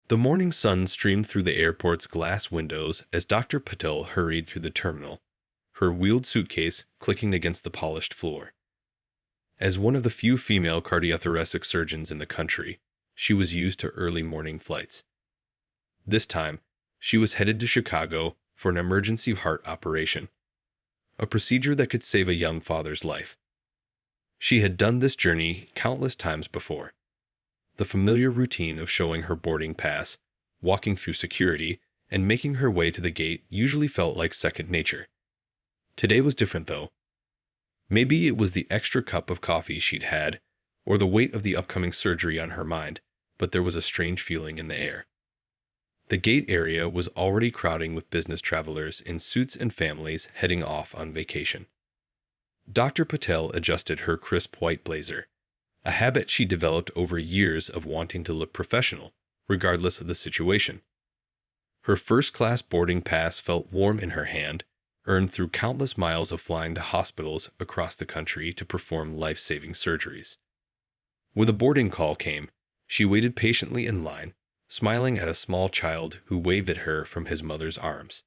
The morning sun streamed through the airport's glass windows as Dr. Patel hurried through the terminal, her wheeled suitcase clicking against the polished floor. As one of the few female cardiothoracic surgeons in the country, she was used to early morning flights. This time, she was headed to Chicago for an emergency heart operation, a procedure that could save a young father's life. She had done this journey countless times before. The familiar routine of showing her boarding pass, walking through security, and making her way to the gate usually felt like second nature. Today was different, though. Maybe it was the extra cup of coffee she'd had, or the weight of the upcoming surgery on her mind, but there was a strange feeling in the air. The gate area was already crowding with business travelers in suits and families heading off on vacation. Dr. Patel adjusted her crisp white blazer, a habit she developed over years of wanting to look professional, regardless of the situation. Her first-class boarding pass felt warm in her hand, earned through countless miles of flying to hospitals across the country to perform life-saving surgeries. When the boarding call came, she waited patiently in line, smiling at a small child who waved at her from his mother's arms.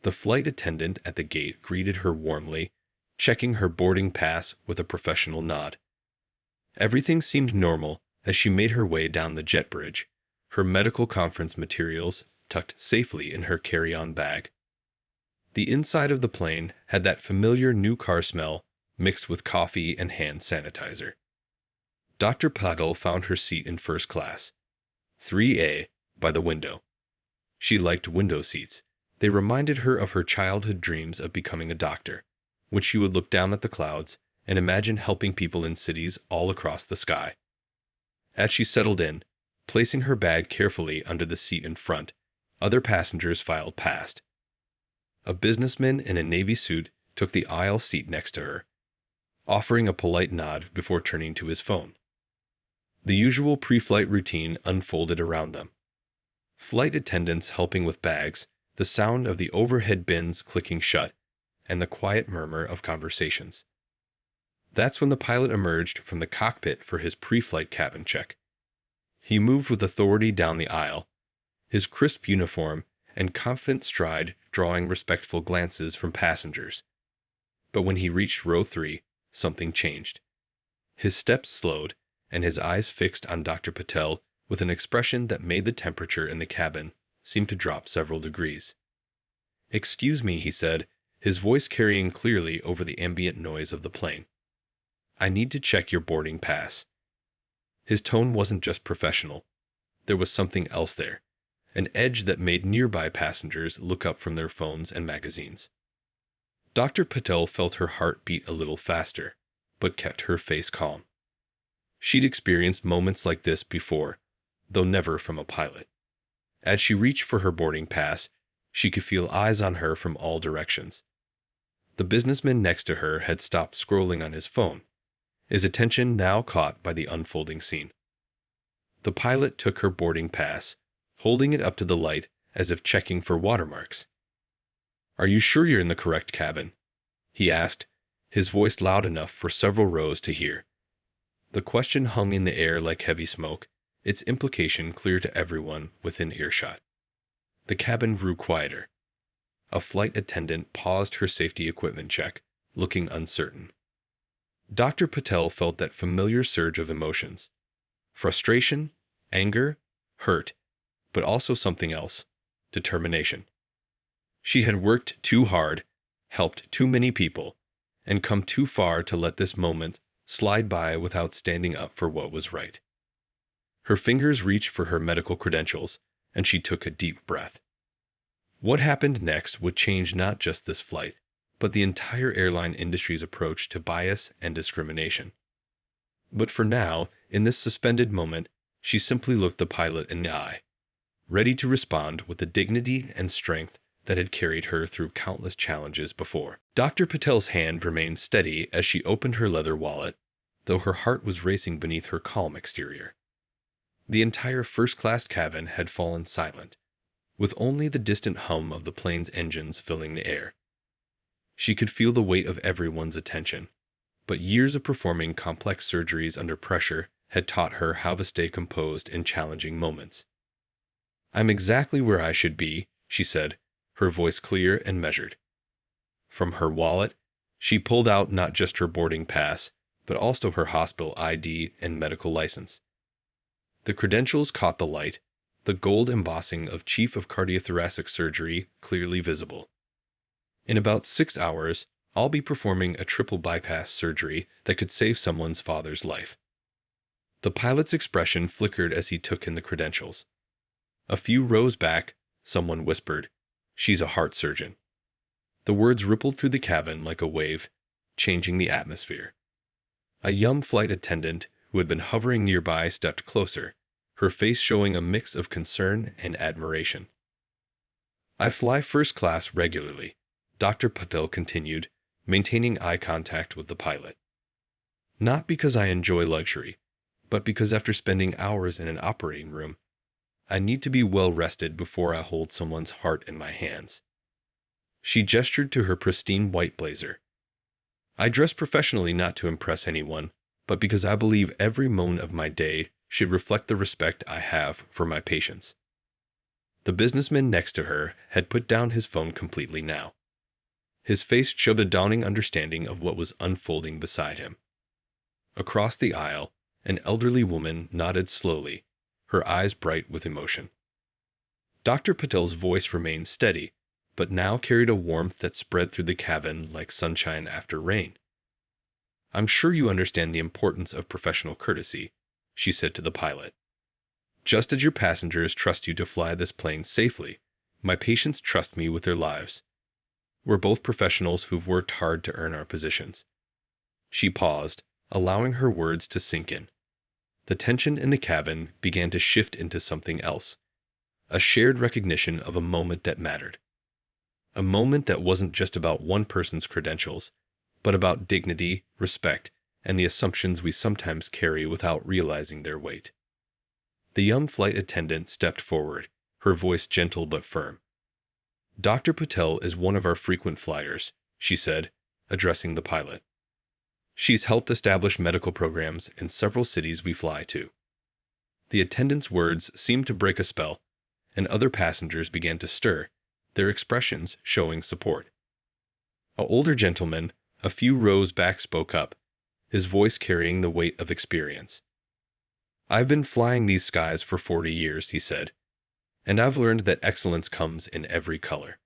The flight attendant at the gate greeted her warmly, checking her boarding pass with a professional nod. Everything seemed normal as she made her way down the jet bridge, her medical conference materials tucked safely in her carry-on bag. The inside of the plane had that familiar new car smell mixed with coffee and hand sanitizer. Dr. Patel found her seat in first class, 3A, by the window. She liked window seats. They reminded her of her childhood dreams of becoming a doctor, when she would look down at the clouds and imagine helping people in cities all across the sky. As she settled in, placing her bag carefully under the seat in front, other passengers filed past. A businessman in a navy suit took the aisle seat next to her, offering a polite nod before turning to his phone. The usual pre-flight routine unfolded around them. Flight attendants helping with bags, the sound of the overhead bins clicking shut, and the quiet murmur of conversations. That's when the pilot emerged from the cockpit for his pre-flight cabin check. He moved with authority down the aisle, his crisp uniform and confident stride drawing respectful glances from passengers. But when he reached row 3, something changed. His steps slowed, and his eyes fixed on Dr. Patel with an expression that made the temperature in the cabin seem to drop several degrees. "Excuse me," he said, his voice carrying clearly over the ambient noise of the plane. "I need to check your boarding pass." His tone wasn't just professional. There was something else there, an edge that made nearby passengers look up from their phones and magazines. Dr. Patel felt her heart beat a little faster, but kept her face calm. She'd experienced moments like this before, though never from a pilot. As she reached for her boarding pass, she could feel eyes on her from all directions. The businessman next to her had stopped scrolling on his phone, his attention now caught by the unfolding scene. The pilot took her boarding pass, holding it up to the light as if checking for watermarks. "Are you sure you're in the correct cabin?" he asked, his voice loud enough for several rows to hear. The question hung in the air like heavy smoke, its implication clear to everyone within earshot. The cabin grew quieter. A flight attendant paused her safety equipment check, looking uncertain. Dr. Patel felt that familiar surge of emotions. Frustration, anger, hurt, but also something else, determination. She had worked too hard, helped too many people, and come too far to let this moment slide by without standing up for what was right. Her fingers reached for her medical credentials, and she took a deep breath. What happened next would change not just this flight, but the entire airline industry's approach to bias and discrimination. But for now, in this suspended moment, she simply looked the pilot in the eye, ready to respond with the dignity and strength that had carried her through countless challenges before. Dr. Patel's hand remained steady as she opened her leather wallet, though her heart was racing beneath her calm exterior. The entire first-class cabin had fallen silent, with only the distant hum of the plane's engines filling the air. She could feel the weight of everyone's attention, but years of performing complex surgeries under pressure had taught her how to stay composed in challenging moments. "I'm exactly where I should be," she said, her voice clear and measured. From her wallet, she pulled out not just her boarding pass, but also her hospital ID and medical license. The credentials caught the light, the gold embossing of Chief of Cardiothoracic Surgery clearly visible. "In about 6 hours, I'll be performing a triple bypass surgery that could save someone's father's life." The pilot's expression flickered as he took in the credentials. A few rows back, someone whispered, "She's a heart surgeon." The words rippled through the cabin like a wave, changing the atmosphere. A young flight attendant who had been hovering nearby stepped closer, her face showing a mix of concern and admiration. "I fly first class regularly," Dr. Patel continued, maintaining eye contact with the pilot. "Not because I enjoy luxury, but because after spending hours in an operating room, I need to be well rested before I hold someone's heart in my hands." She gestured to her pristine white blazer. "I dress professionally not to impress anyone, but because I believe every moment of my day should reflect the respect I have for my patients." The businessman next to her had put down his phone completely now. His face showed a dawning understanding of what was unfolding beside him. Across the aisle, an elderly woman nodded slowly, her eyes bright with emotion. Dr. Patel's voice remained steady, but now carried a warmth that spread through the cabin like sunshine after rain. "I'm sure you understand the importance of professional courtesy," she said to the pilot. "Just as your passengers trust you to fly this plane safely, my patients trust me with their lives. We're both professionals who've worked hard to earn our positions." She paused, allowing her words to sink in. The tension in the cabin began to shift into something else, a shared recognition of a moment that mattered. A moment that wasn't just about one person's credentials, but about dignity, respect, and the assumptions we sometimes carry without realizing their weight. The young flight attendant stepped forward, her voice gentle but firm. "Dr. Patel is one of our frequent flyers," she said, addressing the pilot. "She's helped establish medical programs in several cities we fly to." The attendant's words seemed to break a spell, and other passengers began to stir, their expressions showing support. An older gentleman, a few rows back, spoke up, his voice carrying the weight of experience. "I've been flying these skies for 40 years, he said, "and I've learned that excellence comes in every color."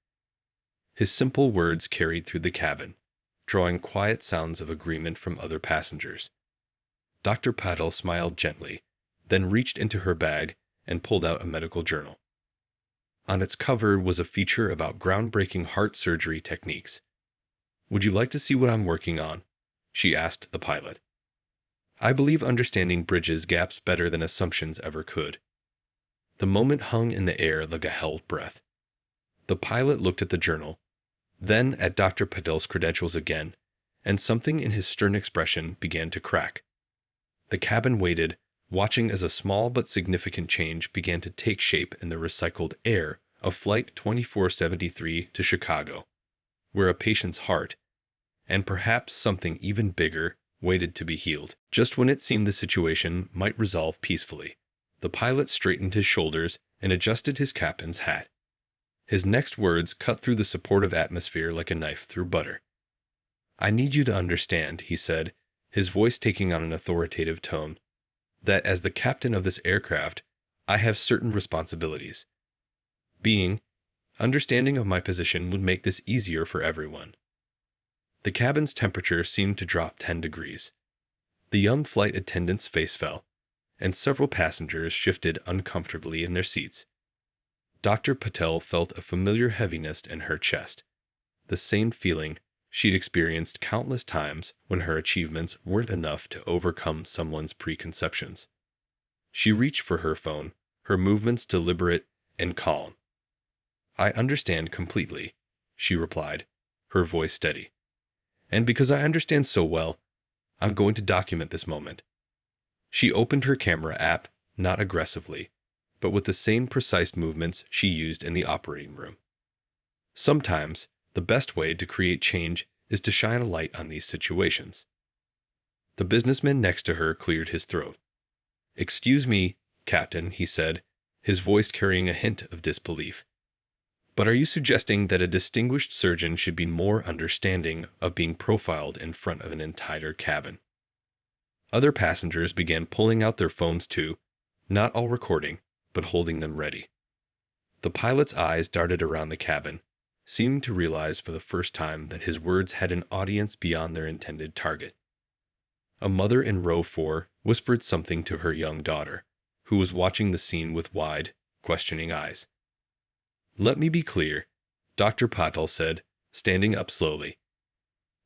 His simple words carried through the cabin, drawing quiet sounds of agreement from other passengers. Dr. Patel smiled gently, then reached into her bag and pulled out a medical journal. On its cover was a feature about groundbreaking heart surgery techniques. "Would you like to see what I'm working on?" she asked the pilot. "I believe understanding bridges gaps better than assumptions ever could." The moment hung in the air like a held breath. The pilot looked at the journal, then at Dr. Patel's credentials again, and something in his stern expression began to crack. The cabin waited, watching as a small but significant change began to take shape in the recycled air of Flight 2473 to Chicago, where a patient's heart, and perhaps something even bigger, waited to be healed. Just when it seemed the situation might resolve peacefully, the pilot straightened his shoulders and adjusted his captain's hat. His next words cut through the supportive atmosphere like a knife through butter. "I need you to understand," he said, his voice taking on an authoritative tone, "that as the captain of this aircraft, I have certain responsibilities. Being understanding of my position would make this easier for everyone." The cabin's temperature seemed to drop 10 degrees. The young flight attendant's face fell, and several passengers shifted uncomfortably in their seats. Dr. Patel felt a familiar heaviness in her chest, the same feeling she'd experienced countless times when her achievements weren't enough to overcome someone's preconceptions. She reached for her phone, her movements deliberate and calm. "I understand completely," she replied, her voice steady. "And because I understand so well, I'm going to document this moment." She opened her camera app, not aggressively, but with the same precise movements she used in the operating room. Sometimes, the best way to create change is to shine a light on these situations. The businessman next to her cleared his throat. "Excuse me, Captain," he said, his voice carrying a hint of disbelief. "But are you suggesting that a distinguished surgeon should be more understanding of being profiled in front of an entire cabin?" Other passengers began pulling out their phones too, not all recording, but holding them ready. The pilot's eyes darted around the cabin, seeming to realize for the first time that his words had an audience beyond their intended target. A mother in row 4 whispered something to her young daughter, who was watching the scene with wide, questioning eyes. "Let me be clear," Dr. Patel said, standing up slowly.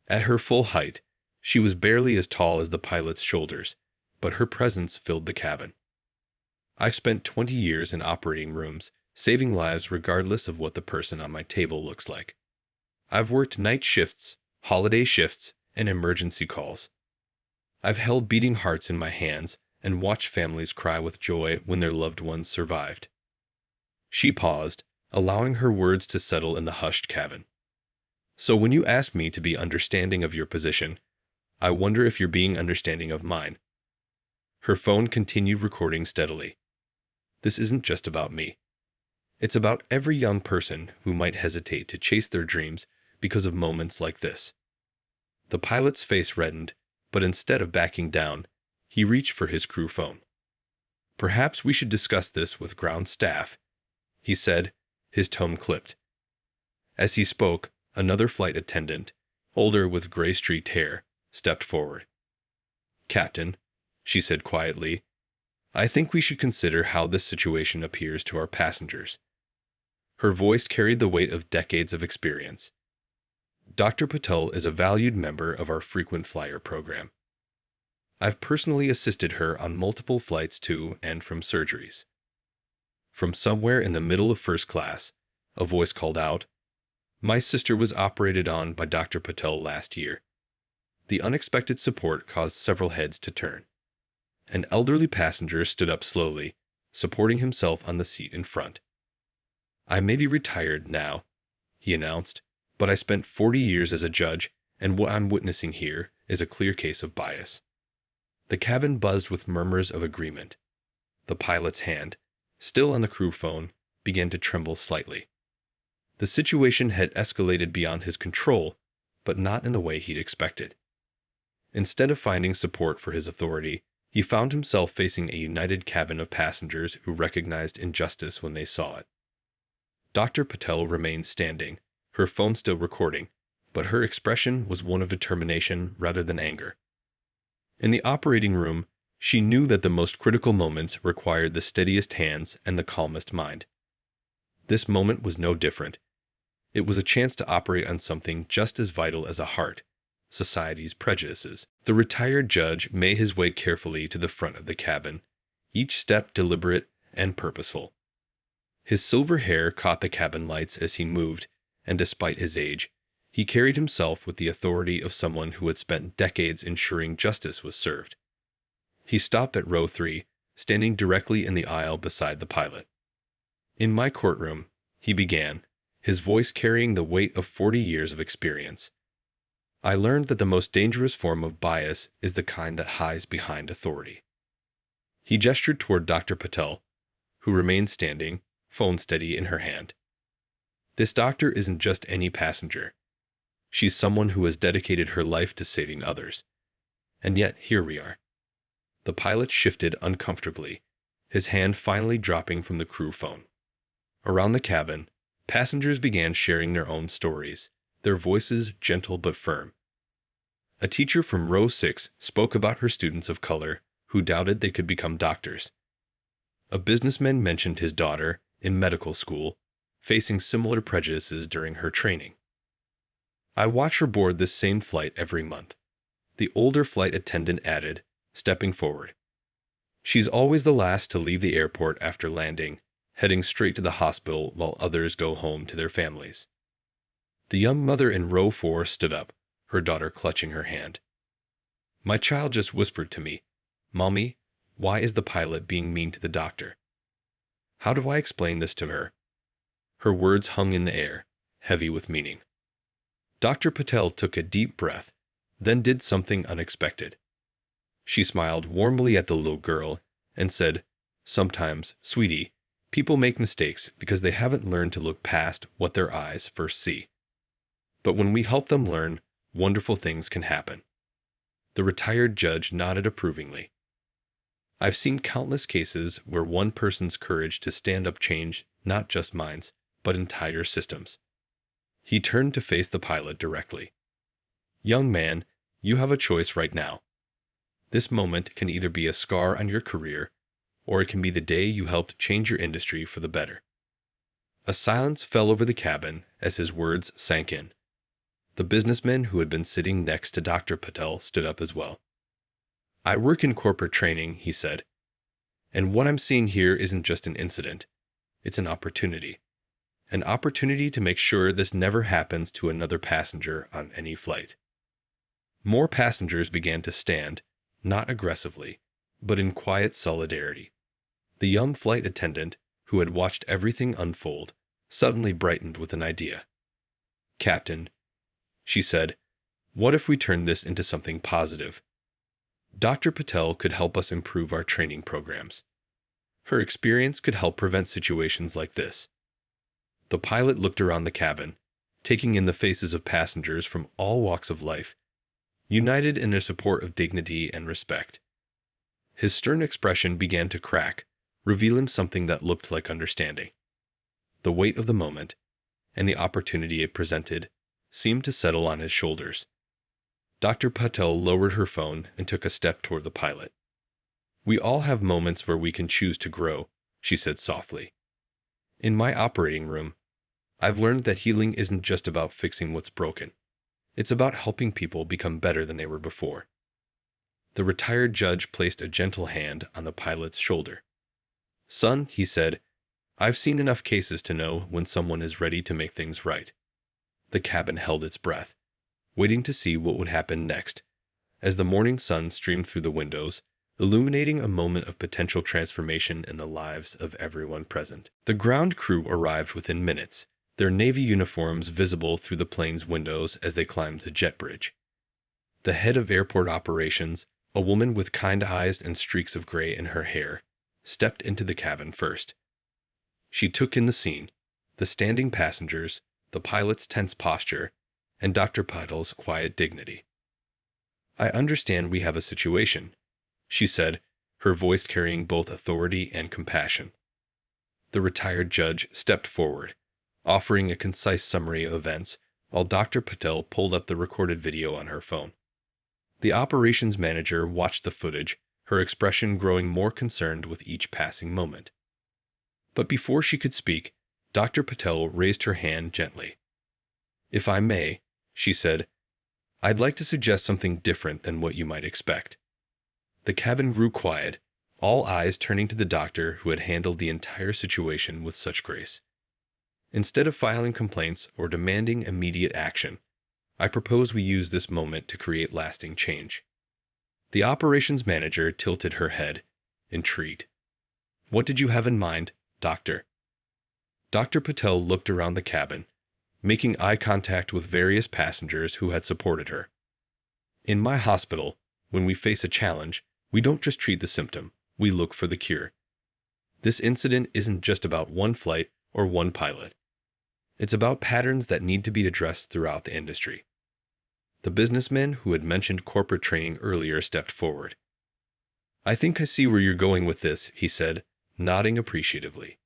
At her full height, she was barely as tall as the pilot's shoulders, but her presence filled the cabin. "I've spent 20 years in operating rooms, saving lives regardless of what the person on my table looks like. I've worked night shifts, holiday shifts, and emergency calls. I've held beating hearts in my hands and watched families cry with joy when their loved ones survived." She paused, allowing her words to settle in the hushed cabin. "So when you ask me to be understanding of your position, I wonder if you're being understanding of mine." Her phone continued recording steadily. "This isn't just about me. It's about every young person who might hesitate to chase their dreams because of moments like this." The pilot's face reddened, but instead of backing down, he reached for his crew phone. "Perhaps we should discuss this with ground staff," he said, his tone clipped. As he spoke, another flight attendant, older with gray-streaked hair, stepped forward. "Captain," she said quietly, "I think we should consider how this situation appears to our passengers." Her voice carried the weight of decades of experience. "Dr. Patel is a valued member of our frequent flyer program. I've personally assisted her on multiple flights to and from surgeries." From somewhere in the middle of first class, a voice called out, "My sister was operated on by Dr. Patel last year." The unexpected support caused several heads to turn. An elderly passenger stood up slowly, supporting himself on the seat in front. "I may be retired now," he announced, "but I spent 40 years as a judge, and what I'm witnessing here is a clear case of bias." The cabin buzzed with murmurs of agreement. The pilot's hand, still on the crew phone, began to tremble slightly. The situation had escalated beyond his control, but not in the way he'd expected. Instead of finding support for his authority, he found himself facing a united cabin of passengers who recognized injustice when they saw it. Dr. Patel remained standing, her phone still recording, but her expression was one of determination rather than anger. In the operating room, she knew that the most critical moments required the steadiest hands and the calmest mind. This moment was no different. It was a chance to operate on something just as vital as a heart: society's prejudices. The retired judge made his way carefully to the front of the cabin, each step deliberate and purposeful. His silver hair caught the cabin lights as he moved, and despite his age, he carried himself with the authority of someone who had spent decades ensuring justice was served. He stopped at row 3, standing directly in the aisle beside the pilot. "In my courtroom," he began, his voice carrying the weight of 40 years of experience, "I learned that the most dangerous form of bias is the kind that hides behind authority." He gestured toward Dr. Patel, who remained standing, phone steady in her hand. "This doctor isn't just any passenger. She's someone who has dedicated her life to saving others. And yet, here we are." The pilot shifted uncomfortably, his hand finally dropping from the crew phone. Around the cabin, passengers began sharing their own stories, their voices gentle but firm. A teacher from row 6 spoke about her students of color who doubted they could become doctors. A businessman mentioned his daughter, in medical school, facing similar prejudices during her training. "I watch her board this same flight every month," the older flight attendant added, stepping forward. "She's always the last to leave the airport after landing, heading straight to the hospital while others go home to their families." The young mother in row 4 stood up, her daughter clutching her hand. "My child just whispered to me, 'Mommy, why is the pilot being mean to the doctor?' How do I explain this to her?" Her words hung in the air, heavy with meaning. Dr. Patel took a deep breath, then did something unexpected. She smiled warmly at the little girl and said, "Sometimes, sweetie, People make mistakes because they haven't learned to look past what their eyes first see. But when we help them learn, wonderful things can happen. The retired judge nodded approvingly. I've seen countless cases where one person's courage to stand up changed not just minds, but entire systems. He turned to face the pilot directly. Young man, you have a choice right now. This moment can either be a scar on your career, or it can be the day you helped change your industry for the better. A silence fell over the cabin as his words sank in. The businessman who had been sitting next to Dr. Patel stood up as well. I work in corporate training, he said, and what I'm seeing here isn't just an incident. It's an opportunity. An opportunity to make sure this never happens to another passenger on any flight. More passengers began to stand, not aggressively, but in quiet solidarity. The young flight attendant, who had watched everything unfold, suddenly brightened with an idea. Captain, she said, what if we turn this into something positive? Dr. Patel could help us improve our training programs. Her experience could help prevent situations like this. The pilot looked around the cabin, taking in the faces of passengers from all walks of life, united in their support of dignity and respect. His stern expression began to crack, revealing something that looked like understanding. The weight of the moment, and the opportunity it presented, seemed to settle on his shoulders. Dr. Patel lowered her phone and took a step toward the pilot. We all have moments where we can choose to grow, she said softly. In my operating room, I've learned that healing isn't just about fixing what's broken. It's about helping people become better than they were before. The retired judge placed a gentle hand on the pilot's shoulder. Son, he said, I've seen enough cases to know when someone is ready to make things right. The cabin held its breath, waiting to see what would happen next, as the morning sun streamed through the windows, illuminating a moment of potential transformation in the lives of everyone present. The ground crew arrived within minutes, their Navy uniforms visible through the plane's windows as they climbed the jet bridge. The head of airport operations, a woman with kind eyes and streaks of gray in her hair, stepped into the cabin first. She took in the scene, the standing passengers, the pilot's tense posture, and Dr. Patel's quiet dignity. I understand we have a situation, she said, her voice carrying both authority and compassion. The retired judge stepped forward, offering a concise summary of events, while Dr. Patel pulled up the recorded video on her phone. The operations manager watched the footage, her expression growing more concerned with each passing moment. But before she could speak, Dr. Patel raised her hand gently. If I may, she said, I'd like to suggest something different than what you might expect. The cabin grew quiet, all eyes turning to the doctor who had handled the entire situation with such grace. Instead of filing complaints or demanding immediate action, I propose we use this moment to create lasting change. The operations manager tilted her head, intrigued. What did you have in mind, doctor? Dr. Patel looked around the cabin, making eye contact with various passengers who had supported her. In my hospital, when we face a challenge, we don't just treat the symptom, we look for the cure. This incident isn't just about one flight or one pilot. It's about patterns that need to be addressed throughout the industry. The businessman who had mentioned corporate training earlier stepped forward. I think I see where you're going with this, he said, nodding appreciatively.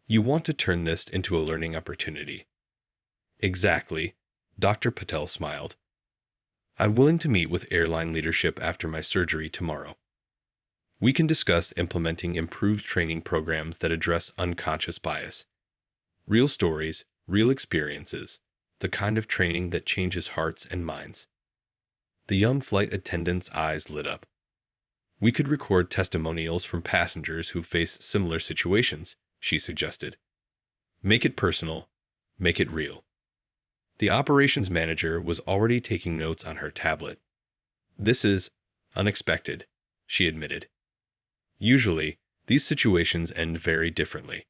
You want to turn this into a learning opportunity. Exactly, Dr. Patel smiled. I'm willing to meet with airline leadership after my surgery tomorrow. We can discuss implementing improved training programs that address unconscious bias. Real stories, real experiences, the kind of training that changes hearts and minds. The young flight attendant's eyes lit up. We could record testimonials from passengers who face similar situations, she suggested. Make it personal, make it real. The operations manager was already taking notes on her tablet. This is unexpected, she admitted. Usually, these situations end very differently.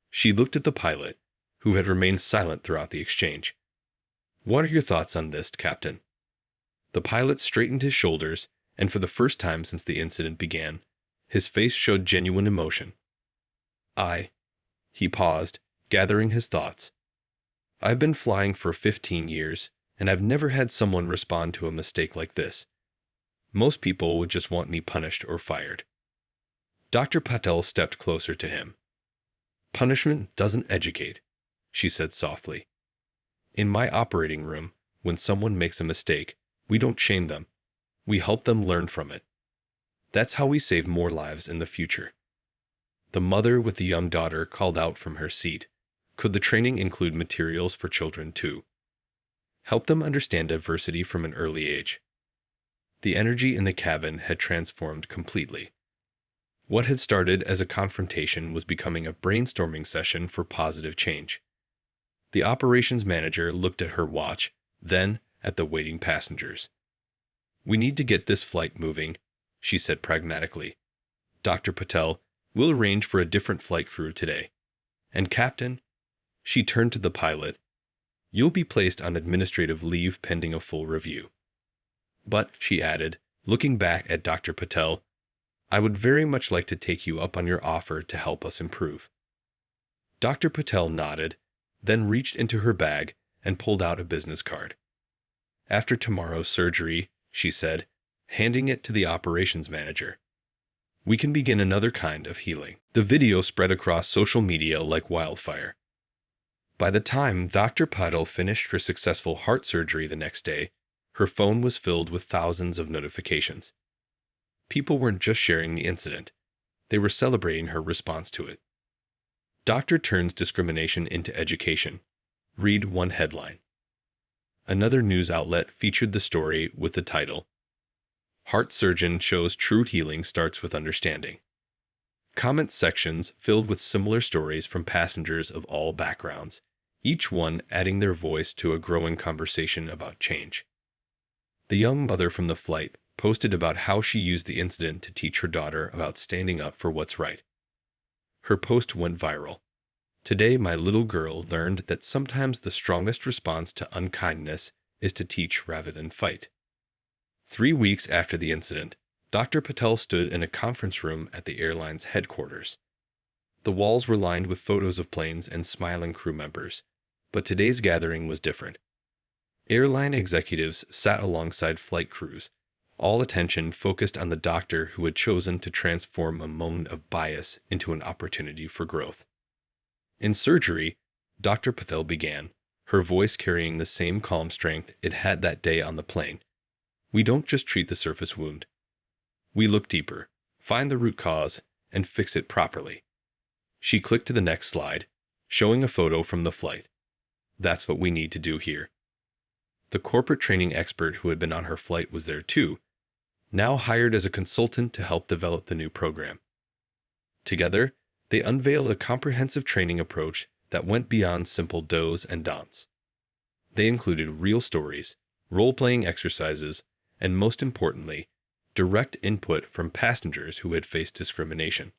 She looked at the pilot, who had remained silent throughout the exchange. What are your thoughts on this, Captain? The pilot straightened his shoulders, and for the first time since the incident began, his face showed genuine emotion. I. He paused, gathering his thoughts. I've been flying for 15 years, and I've never had someone respond to a mistake like this. Most people would just want me punished or fired. Dr. Patel stepped closer to him. Punishment doesn't educate, she said softly. In my operating room, when someone makes a mistake, we don't shame them. We help them learn from it. That's how we save more lives in the future. The mother with the young daughter called out from her seat. Could the training include materials for children too? Help them understand diversity from an early age. The energy in the cabin had transformed completely. What had started as a confrontation was becoming a brainstorming session for positive change. The operations manager looked at her watch, then at the waiting passengers. We need to get this flight moving, she said pragmatically. Dr. Patel, we'll arrange for a different flight crew today. And Captain, she turned to the pilot, you'll be placed on administrative leave pending a full review. But, she added, looking back at Dr. Patel, I would very much like to take you up on your offer to help us improve. Dr. Patel nodded, then reached into her bag and pulled out a business card. After tomorrow's surgery, she said, handing it to the operations manager, we can begin another kind of healing. The video spread across social media like wildfire. By the time Dr. Patel finished her successful heart surgery the next day, her phone was filled with thousands of notifications. People weren't just sharing the incident. They were celebrating her response to it. Doctor turns discrimination into education. Read one headline. Another news outlet featured the story with the title, Heart Surgeon Shows True Healing Starts with Understanding. Comment sections filled with similar stories from passengers of all backgrounds, each one adding their voice to a growing conversation about change. The young mother from the flight posted about how she used the incident to teach her daughter about standing up for what's right. Her post went viral. Today, my little girl learned that sometimes the strongest response to unkindness is to teach rather than fight. 3 weeks after the incident, Dr. Patel stood in a conference room at the airline's headquarters. The walls were lined with photos of planes and smiling crew members, but today's gathering was different. Airline executives sat alongside flight crews, all attention focused on the doctor who had chosen to transform a moment of bias into an opportunity for growth. In surgery, Dr. Patel began, her voice carrying the same calm strength it had that day on the plane. We don't just treat the surface wound. We look deeper, find the root cause, and fix it properly. She clicked to the next slide, showing a photo from the flight. That's what we need to do here. The corporate training expert who had been on her flight was there too, now hired as a consultant to help develop the new program. Together, they unveiled a comprehensive training approach that went beyond simple do's and don'ts. They included real stories, role-playing exercises, and most importantly, direct input from passengers who had faced discrimination.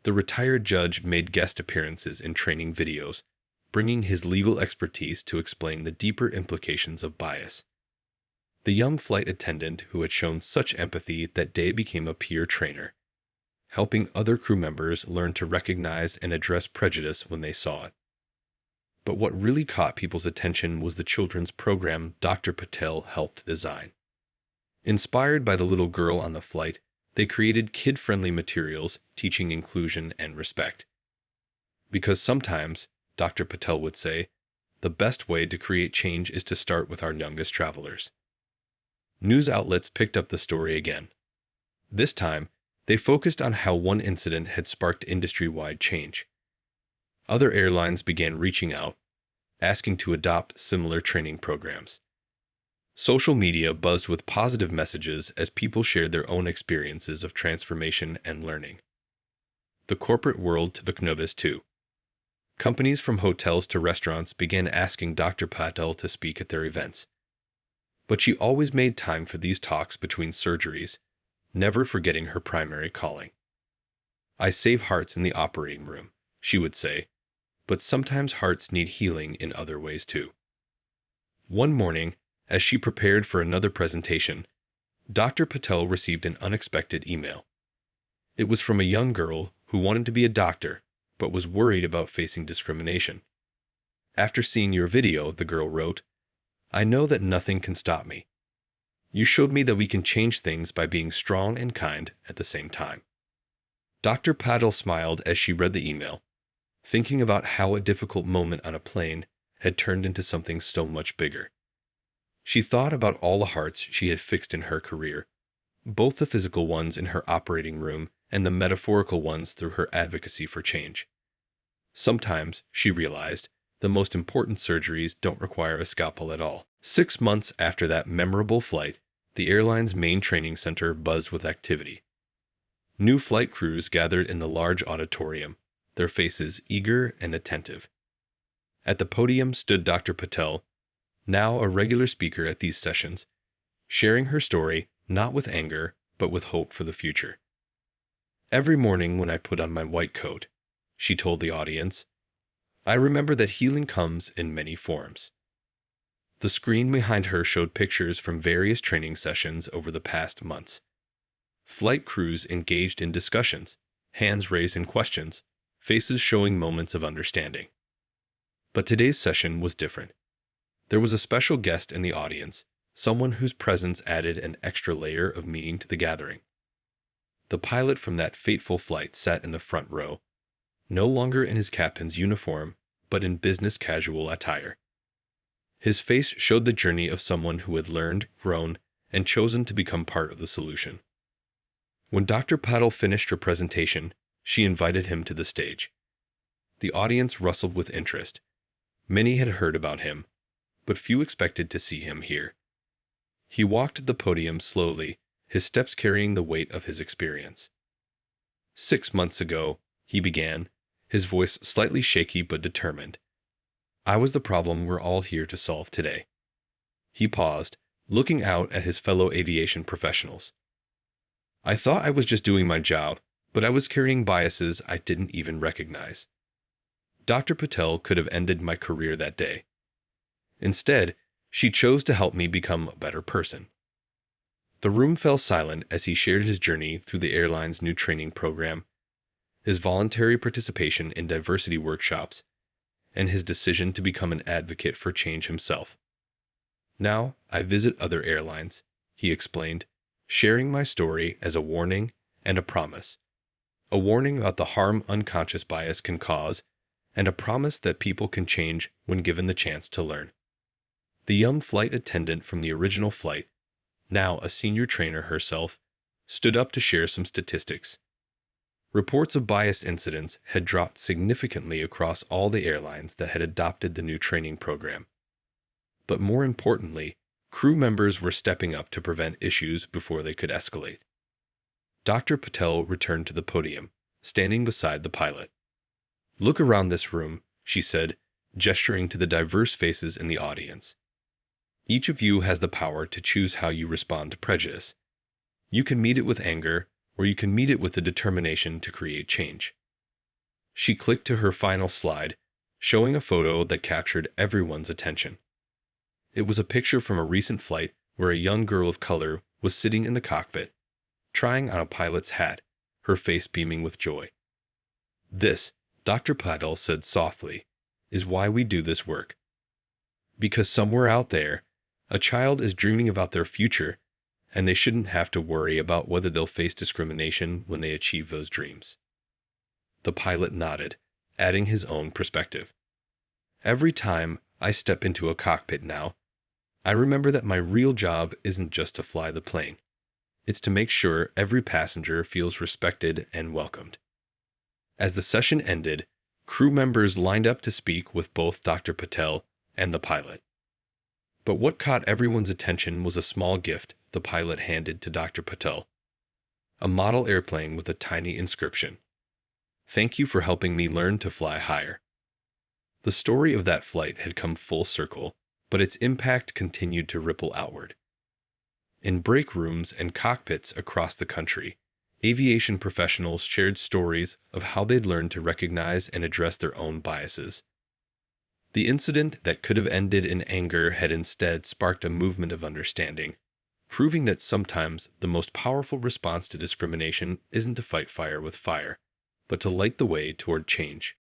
The retired judge made guest appearances in training videos, bringing his legal expertise to explain the deeper implications of bias. The young flight attendant who had shown such empathy that day became a peer trainer, helping other crew members learn to recognize and address prejudice when they saw it. But what really caught people's attention was the children's program Dr. Patel helped design. Inspired by the little girl on the flight, they created kid-friendly materials teaching inclusion and respect. Because sometimes, Dr. Patel would say, the best way to create change is to start with our youngest travelers. News outlets picked up the story again. This time, they focused on how one incident had sparked industry-wide change. Other airlines began reaching out, asking to adopt similar training programs. Social media buzzed with positive messages as people shared their own experiences of transformation and learning. The corporate world took notice too. Companies from hotels to restaurants began asking Dr. Patel to speak at their events. But she always made time for these talks between surgeries, never forgetting her primary calling. I save hearts in the operating room, she would say, but sometimes hearts need healing in other ways too. One morning, as she prepared for another presentation, Dr. Patel received an unexpected email. It was from a young girl who wanted to be a doctor but was worried about facing discrimination. After seeing your video, the girl wrote, I know that nothing can stop me. You showed me that we can change things by being strong and kind at the same time. Dr. Patel smiled as she read the email, thinking about how a difficult moment on a plane had turned into something so much bigger. She thought about all the hearts she had fixed in her career, both the physical ones in her operating room and the metaphorical ones through her advocacy for change. Sometimes, she realized, the most important surgeries don't require a scalpel at all. 6 months after that memorable flight, the airline's main training center buzzed with activity. New flight crews gathered in the large auditorium, their faces eager and attentive. At the podium stood Dr. Patel, now a regular speaker at these sessions, sharing her story not with anger, but with hope for the future. Every morning when I put on my white coat, she told the audience, I remember that healing comes in many forms. The screen behind her showed pictures from various training sessions over the past months. Flight crews engaged in discussions, hands raised in questions, faces showing moments of understanding. But today's session was different. There was a special guest in the audience, someone whose presence added an extra layer of meaning to the gathering. The pilot from that fateful flight sat in the front row, no longer in his captain's uniform, but in business casual attire. His face showed the journey of someone who had learned, grown, and chosen to become part of the solution. When Dr. Patel finished her presentation, she invited him to the stage. The audience rustled with interest. Many had heard about him, but few expected to see him here. He walked to the podium slowly, his steps carrying the weight of his experience. 6 months ago, he began, his voice slightly shaky but determined. I was the problem we're all here to solve today. He paused, looking out at his fellow aviation professionals. I thought I was just doing my job, but I was carrying biases I didn't even recognize. Dr. Patel could have ended my career that day. Instead, she chose to help me become a better person. The room fell silent as he shared his journey through the airline's new training program, his voluntary participation in diversity workshops, and his decision to become an advocate for change himself. Now, I visit other airlines, he explained, sharing my story as a warning and a promise. A warning about the harm unconscious bias can cause, and a promise that people can change when given the chance to learn. The young flight attendant from the original flight, now a senior trainer herself, stood up to share some statistics. Reports of bias incidents had dropped significantly across all the airlines that had adopted the new training program. But more importantly, crew members were stepping up to prevent issues before they could escalate. Dr. Patel returned to the podium, standing beside the pilot. Look around this room, she said, gesturing to the diverse faces in the audience. Each of you has the power to choose how you respond to prejudice. You can meet it with anger, or you can meet it with the determination to create change. She clicked to her final slide, showing a photo that captured everyone's attention. It was a picture from a recent flight where a young girl of color was sitting in the cockpit, trying on a pilot's hat, her face beaming with joy. This, Dr. Patel said softly, is why we do this work. Because somewhere out there, a child is dreaming about their future, and they shouldn't have to worry about whether they'll face discrimination when they achieve those dreams. The pilot nodded, adding his own perspective. Every time I step into a cockpit now, I remember that my real job isn't just to fly the plane. It's to make sure every passenger feels respected and welcomed. As the session ended, crew members lined up to speak with both Dr. Patel and the pilot. But what caught everyone's attention was a small gift the pilot handed to Dr. Patel. A model airplane with a tiny inscription. Thank you for helping me learn to fly higher. The story of that flight had come full circle, but its impact continued to ripple outward. In break rooms and cockpits across the country, aviation professionals shared stories of how they'd learned to recognize and address their own biases. The incident that could have ended in anger had instead sparked a movement of understanding, proving that sometimes the most powerful response to discrimination isn't to fight fire with fire, but to light the way toward change.